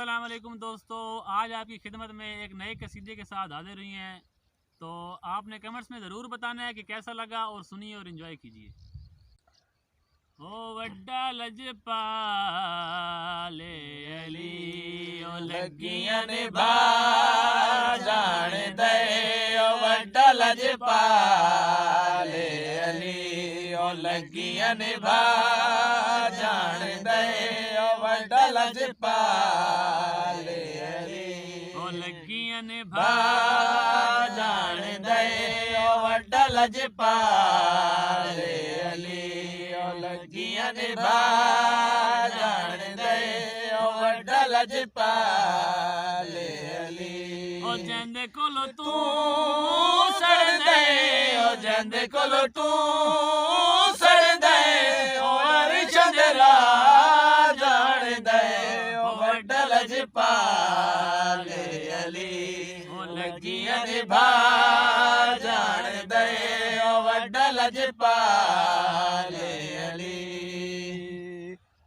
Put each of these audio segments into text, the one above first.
अस्सलाम वालेकुम दोस्तों, आज आपकी खिदमत में एक नए कसीदे के साथ हाजिर हुई हैं। तो आपने कमेंट्स में ज़रूर बताना है कि कैसा लगा और सुनिए और एंजॉय कीजिए। ओ वड्डा लजपाले अली ओ लगियां ने भा जान दे ओ वड्डा लजपाले अली ओ लगियां ने भा जान दे ओ वड्डा लजपाले अली ओ लगियां ने भा जान दे ओ वड्डा लजपाले अली ओ लगियां ने भा जान दे ओ वड्डा लजपाले अली ओ जंदे कोलो तू सड़ दे ओ जंदे कोलो तू सड़ दे ओ अरश दरा जान दे ओ वड्डा लजपाले अली ओ लगियां ने भा जान दे ओ वड्डा लजपाले अली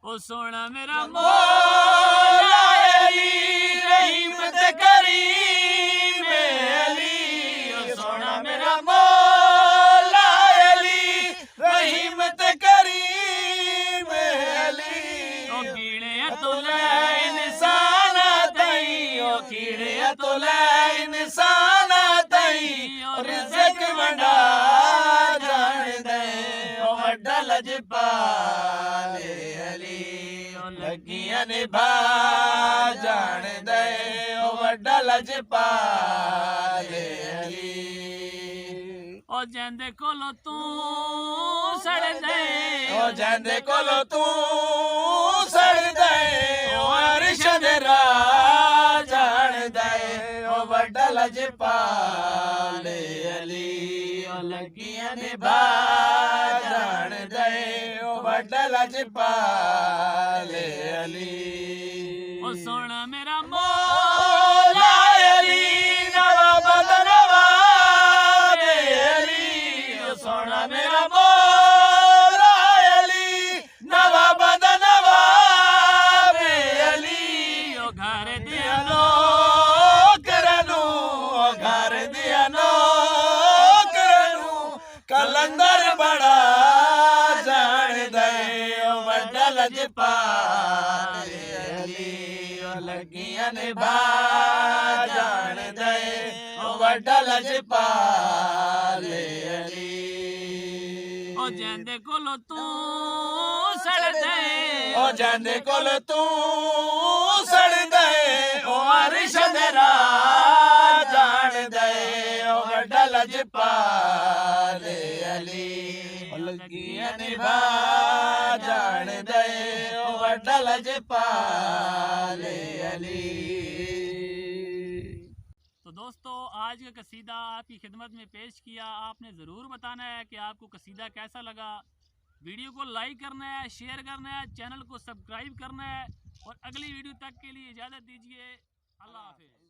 ओ सोना मेरा मौला अली रहीमत करीम अली ओ सोना मेरा मौला अली रहीमत करीम अली ओ कीड़े तो ले इंसान तई ओ कीड़े तो ले इंसान तई और रिज़्क़ वंडा जान दे ओ वड्डा लजपाले अली ओ लगियां ने भा जान दे ओ वड्डा लजपाले अली ओ जंदे कोलो तू सड़ दे ओ जांदे कोलो तू सड़ दे ओ अरश दरा जान दे ओ वड्डा लजपाले अली ओ लगियां ने भा जान दे ओ वड्डा लजपाले अली ओ सोना मेरा मौला अली नवाब नवाब अली ओ सोना मेरा मौला अली नवाब नवाब अली ओ घर दिया नौकरनू ओ घर दिया नौकरनू कलंदर बड़ा जान दे ओ वड्डा लजपाले अली ओ लगियां ने भा जान दे ओ वड्डा लजपाले अली ओ जंदे कोलो तू सड़ दे ओ जांदे कोल तू सड़ दे ओ अरश दरा जान दे ओ वड्डा लजपाले अली ओ लगियां ने भा जान दे ओ वड्डा लजपाले अली। तो दोस्तों, आज का कसीदा आपकी खिदमत में पेश किया। आपने ज़रूर बताना है कि आपको कसीदा कैसा लगा। वीडियो को लाइक करना है, शेयर करना है, चैनल को सब्सक्राइब करना है और अगली वीडियो तक के लिए इजाज़त दीजिए। अल्लाह हाफिज़।